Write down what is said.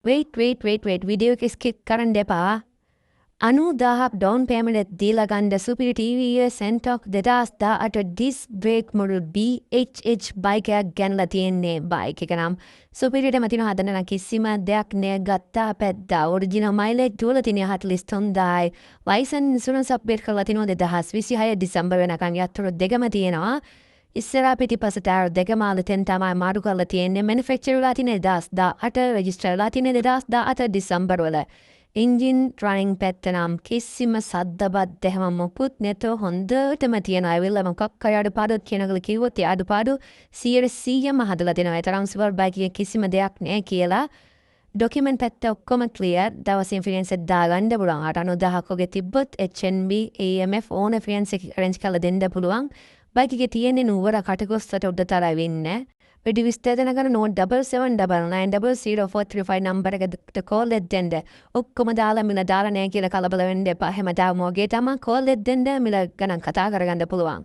wait. Video එක skip කරන්න එපා. 90,000ක් ඩවුන් පේමන්ට් දීලා ගන්න සුපිරි TVS Sentok 2018 disc brake model BHH bike එකක් ගන්නලා තියෙන්නේ. බයික් එක නම් සුපිරිටම තියෙන හදන්න නම් කිසිම දෙයක් නෑ ගත්තා පැද්දා. ඔරිජිනල් මයිලේජ් දුවලා තියෙන 43,000යි. ලයිසන් ඉන්ෂුරන්ස් අප්ඩේට් කරලා තිනවා 2026 දෙසැම්බර් වෙනකන් යතුරු දෙකම තියෙනවා. ඉස්සරහා පිටිපසට ආර දෙකම අලුතෙන් තමයි මාරු කරලා තියෙන්නේ. මැනුෆැක්චර් වෙලා තියෙන්නේ 2018 රෙජිස්ටර් වෙලා තියෙන්නේ 2018 දෙසැම්බර් වල. එන්ජින් රනින් පැත්ත නම් කිසිම සද්දබත් එහෙම මොකුත් නැතෝ හොඳටම තියෙන අයවිල්ල මොකක් අය අඩුපාඩුත් කියනකල කිව්වොත් ඒ අඩුපාඩු 100%ම හදලා දෙනවා. ඒ තරම් සුපර් බයික් එකේ කිසිම දෙයක් නැහැ කියලා. ඩොකියුමන්ට් පැත්ත ඔක්කොම ක්ලියර්. දවස් ඉන්ෆිනියන්ස් එක දාගන්න පුළුවන්. 90,000ක් වගේ තිබ්බොත් HNB AMF ඕන ෆිනියන්ස් එක අරේන්ජ් කරලා දෙන්න පුළුවන්. බයික් එකේ තියෙන්නේ නුවර කටකොස්තට උඩතරයි වෙන්නේ. වැඩි විස්තර දැනගන්න 07799004335 නම්බර එකට කෝල් එකක් දෙන්න. ඔක්කොම දාලා මිල දාලා නැහැ කියලා කලබල වෙන්න එපා. හැමදාම වගේ තමයි කෝල් එකක් දෙන්න මිල ගණන් කතා කරගන්න පුළුවන්.